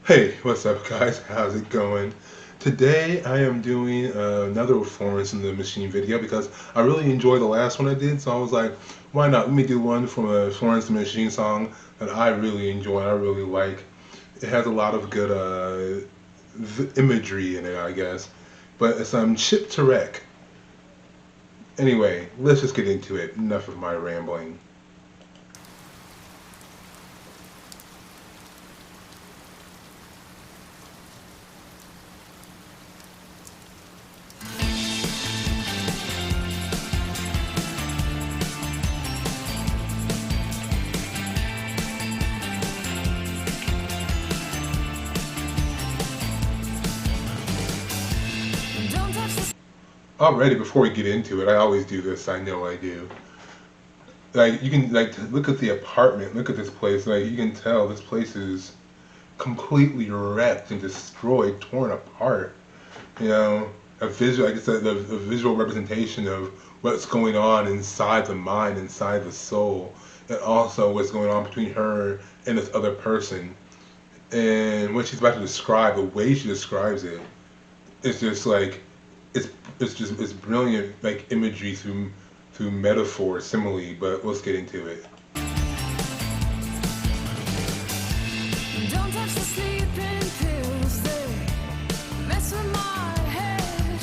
Hey, what's up, guys? How's it going? Today I am doing another Florence in the Machine video because I really enjoyed the last one I did, so I was like, why not? Let me do one from a Florence in the Machine song that I really enjoy, I really like. It has a lot of good imagery in it, I guess, but it's Chip to Wreck. Anyway, let's just get into it. Enough of my rambling. Already, before we get into it, I always do this. I know I do. Like you can look at the apartment, look at this place. Like you can tell this place is completely wrecked and destroyed, torn apart. You know, a visual, like I said, a visual representation of what's going on inside the mind, inside the soul, and also what's going on between her and this other person. And what she's about to describe, the way she describes it, it's just like it's it's brilliant, like imagery through metaphor, simile. But let's get into it. Don't touch the sleeping pills, they mess with my head.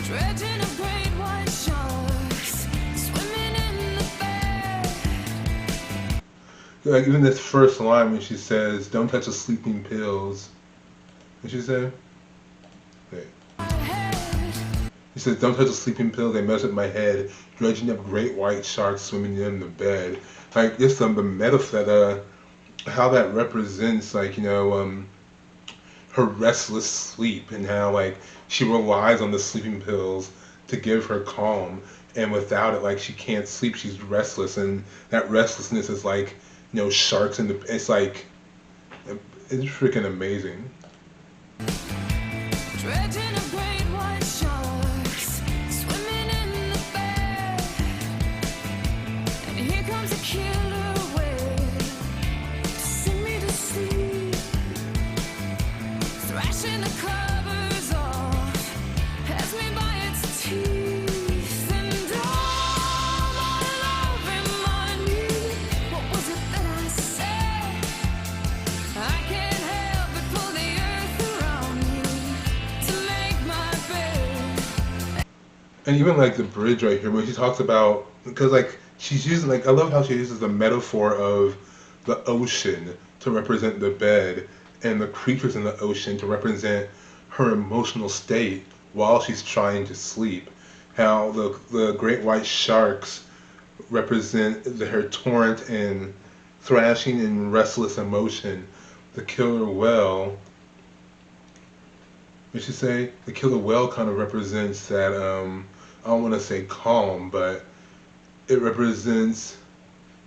Dredging of great white sharks, swimming in the bed. Like even this first line when she says, "Don't touch the sleeping pills." What she say? Wait. He says, "Don't touch the sleeping pills, they mess with my head. Dredging up great white sharks, swimming in the bed." Like just the metaphor that how that represents, like, her restless sleep, and how like she relies on the sleeping pills to give her calm, and without it, like, she can't sleep, she's restless, and that restlessness is like, sharks in the, it's like, it's freaking amazing. Dredging of great white sharks, swimming in the bed, and here comes a killer whale to sing me to sleep, thrashing the covers off, has me by its teeth, and all my love remind me, what was it that I said? I can't help but pull the earth around me to make my bed. And even like the bridge right here, when she talks about, because like she's using, like, I love how she uses the metaphor of the ocean to represent the bed, and the creatures in the ocean to represent her emotional state while she's trying to sleep. How the great white sharks represent her torrent and thrashing and restless emotion. The killer whale, we should say, the killer whale kind of represents that, I don't want to say calm, but it represents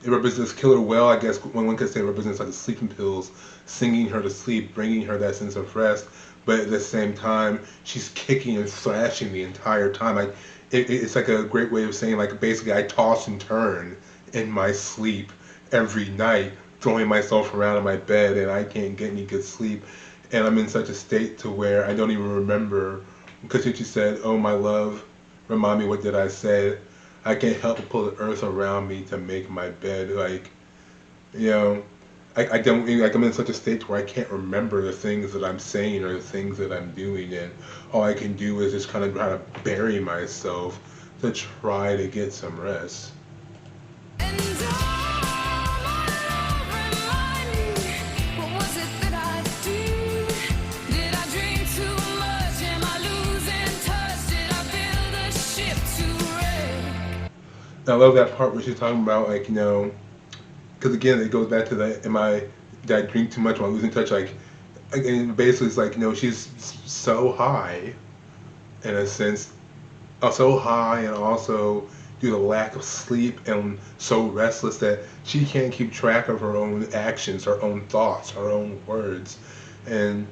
killer whale, I guess one could say it represents like the sleeping pills, singing her to sleep, bringing her that sense of rest. But at the same time, she's kicking and thrashing the entire time. Like it's like a great way of saying, like, basically I toss and turn in my sleep every night, throwing myself around in my bed, and I can't get any good sleep. And I'm in such a state to where I don't even remember, because she said, "Oh my love, remind me, what did I say? I can't help but pull the earth around me to make my bed." Like, you know, I don't, like, I'm in such a state where I can't remember the things that I'm saying or the things that I'm doing, and all I can do is just kind of try to bury myself to try to get some rest. I love that part where she's talking about, like, because again, it goes back to the, did I drink too much, am I losing touch? Like, again, basically, it's like, she's so high, in a sense, so high, and also due to lack of sleep, and so restless that she can't keep track of her own actions, her own thoughts, her own words. And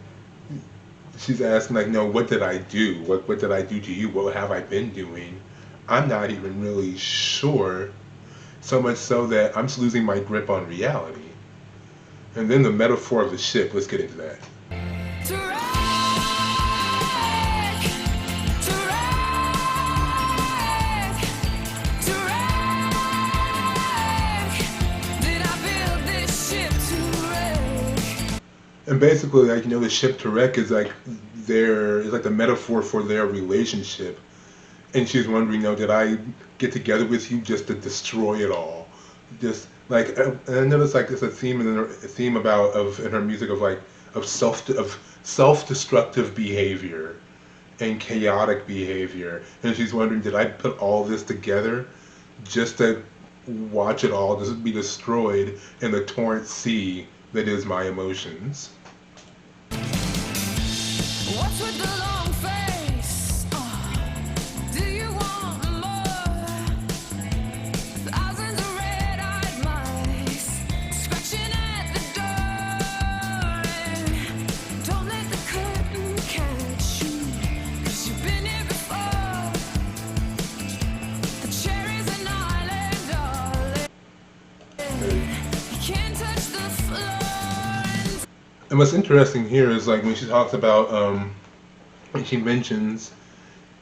she's asking, like, no, what did I do? What did I do to you? What have I been doing? I'm not even really sure. So much so that I'm just losing my grip on reality. And then the metaphor of the ship. Let's get into that. And basically, like, the ship to wreck is like is like the metaphor for their relationship. And she's wondering, did I get together with you just to destroy it all? Just like, and I noticed like it's a theme in her music of like of self-destructive behavior and chaotic behavior. And she's wondering, did I put all this together just to watch it all just be destroyed in the torrent sea that is my emotions? What's with the long face? Do you want more? Thousands of red-eyed mice scratching at the door. And don't let the curtain catch you, 'cause you've been here before. The chair is an island, darling. You can't touch the floor. And what's interesting here is like when she talks about when she mentions,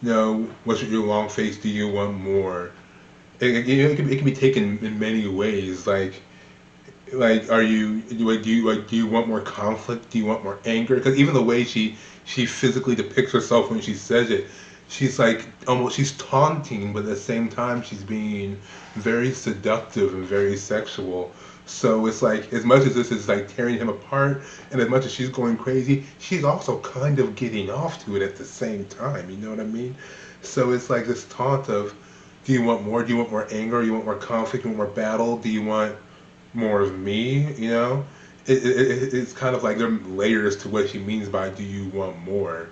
what's with your long face? Do you want more? It can be taken in many ways. Like do you want more conflict? Do you want more anger? Because even the way she physically depicts herself when she says it, she's like she's taunting, but at the same time she's being very seductive and very sexual. So it's like, as much as this is like tearing him apart, and as much as she's going crazy, she's also kind of getting off to it at the same time. You know what I mean? So it's like this taunt of, do you want more? Do you want more anger? Do you want more conflict? Do you want more battle? Do you want more of me? It's kind of like there are layers to what she means by "do you want more,"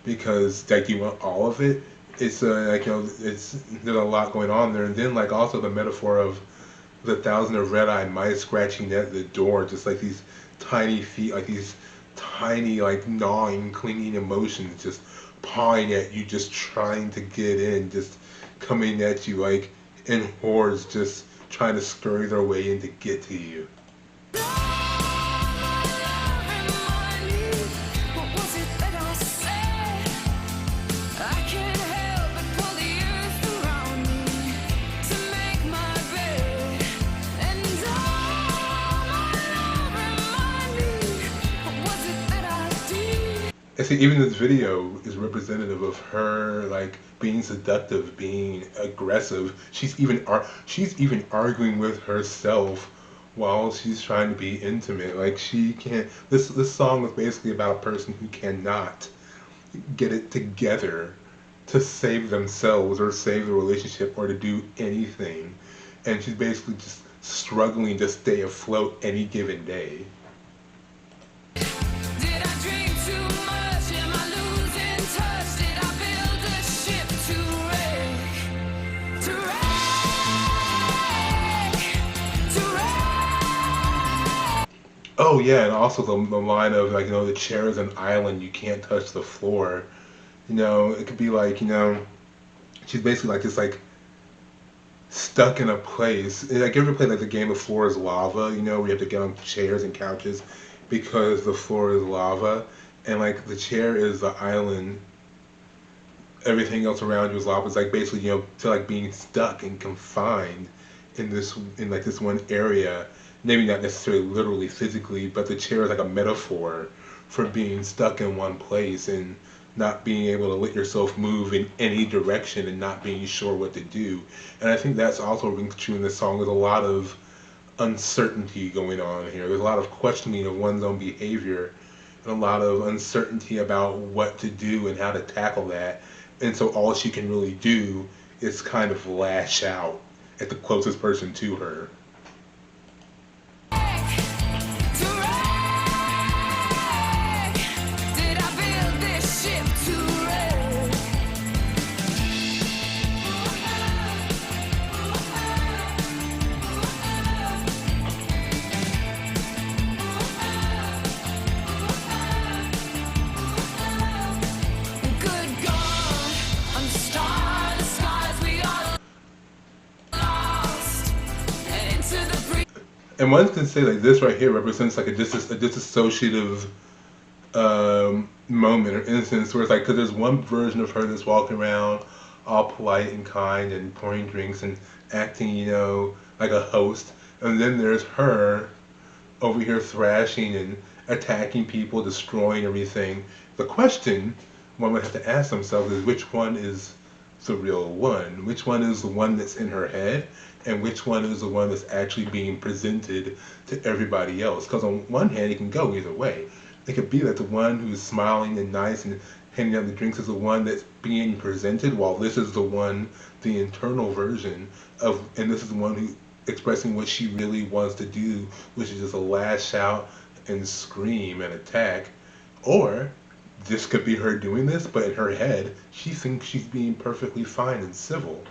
because like, do you want all of it? It's like it's there's a lot going on there, and then like also the metaphor of the thousand of red-eyed mice scratching at the door, just like these tiny feet, like these tiny, like gnawing, clinging emotions, just pawing at you, just trying to get in, just coming at you like in hordes, just trying to scurry their way in to get to you. And see, even this video is representative of her like being seductive, being aggressive. She's even arguing with herself while she's trying to be intimate. Like she can't. This song is basically about a person who cannot get it together to save themselves or save the relationship or to do anything, and she's basically just struggling to stay afloat any given day. Oh yeah, and also the line of like, the chair is an island, you can't touch the floor. It could be like, she's basically like just like stuck in a place. Like, you ever played like the game of Floor is Lava, where you have to get on chairs and couches because the floor is lava, and like the chair is the island, everything else around you is lava. It's like basically, to like being stuck and confined in this one area. Maybe not necessarily literally physically, but the chair is like a metaphor for being stuck in one place and not being able to let yourself move in any direction and not being sure what to do. And I think that's also rings true in this song. There's a lot of uncertainty going on here. There's a lot of questioning of one's own behavior and a lot of uncertainty about what to do and how to tackle that. And so all she can really do is kind of lash out at the closest person to her. And one can say like this right here represents like a dissociative moment or instance where it's like, because there's one version of her that's walking around all polite and kind and pouring drinks and acting, like a host, and then there's her over here thrashing and attacking people, destroying everything. The question one would have to ask themselves is, which one is the real one? Which one is the one that's in her head? And which one is the one that's actually being presented to everybody else? Because on one hand, it can go either way. It could be that the one who's smiling and nice and handing out the drinks is the one that's being presented, while this is the one, the internal version of, and this is the one who expressing what she really wants to do, which is just a lash out and scream and attack. Or this could be her doing this, but in her head, she thinks she's being perfectly fine and civil.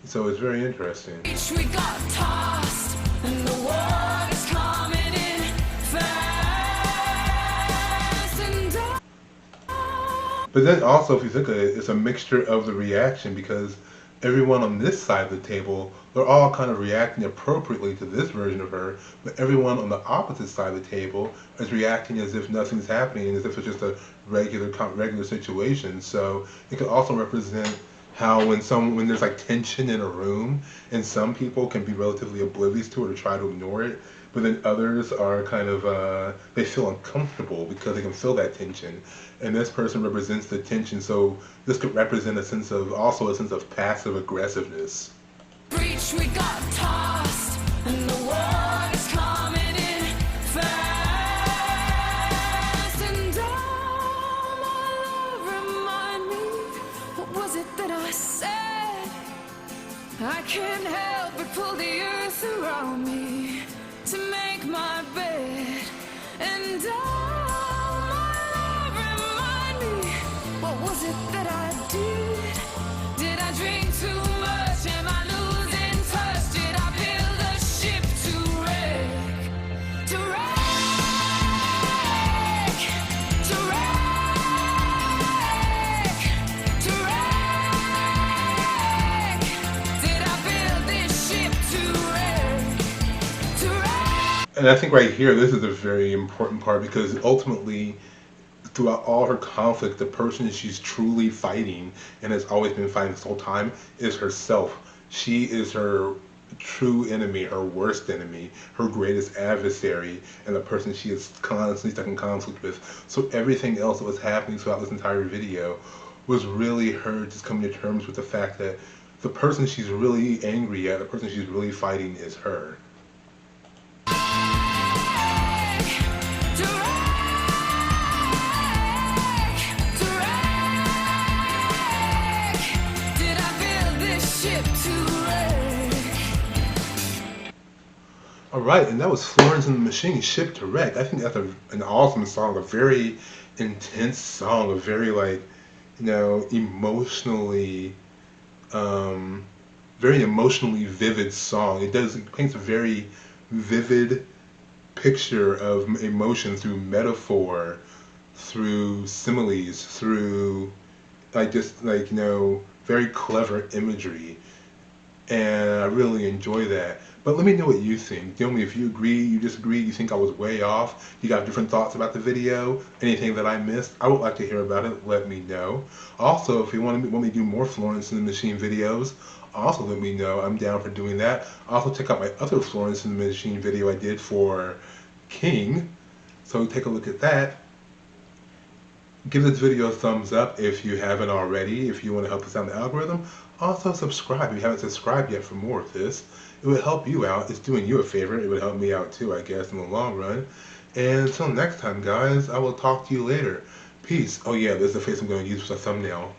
So it's very interesting. We got tossed, and the water's coming in fast and dark. But then also, if you look at it, it's a mixture of the reaction, because everyone on this side of the table, they're all kind of reacting appropriately to this version of her, but everyone on the opposite side of the table is reacting as if nothing's happening, as if it's just a regular situation. So it could also represent how when there's like tension in a room, and some people can be relatively oblivious to it or try to ignore it, but then others are kind of they feel uncomfortable because they can feel that tension, and this person represents the tension. So this could represent a sense of passive aggressiveness. Breach, we got tossed, and the water's coming in fast and dark. My love, remind me, what was it that I said? I can't help but pull the earth around me to make my bed. And my love, remind me, what was it that I did? Did I drink too much? Am I losing touch? Did I build a ship to wreck? To wreck? To wreck? To wreck? Did I build this ship to wreck? To wreck? And I think right here, this is a very important part, because ultimately, throughout all her conflict, the person she's truly fighting and has always been fighting this whole time is herself. She is her true enemy, her worst enemy, her greatest adversary, and the person she is constantly stuck in conflict with. So everything else that was happening throughout this entire video was really her just coming to terms with the fact that the person she's really angry at, the person she's really fighting, is her. Alright, and that was Florence and the Machine, Ship to Wreck. I think that's an awesome song, a very intense song, a very emotionally, very emotionally vivid song. It paints a very vivid picture of emotion through metaphor, through similes, through very clever imagery. And I really enjoy that. But let me know what you think. Tell me if you agree, you disagree, you think I was way off, you got different thoughts about the video, anything that I missed. I would like to hear about it. Let me know. Also, if you want me to do more Florence and the Machine videos, also let me know. I'm down for doing that. Also, check out my other Florence and the Machine video I did for King. So take a look at that. Give this video a thumbs up if you haven't already, if you want to help us out in the algorithm. Also subscribe if you haven't subscribed yet for more of this. It would help you out. It's doing you a favor. It would help me out too, I guess, in the long run. And until next time, guys, I will talk to you later. Peace. Oh yeah, this is the face I'm going to use for the thumbnail.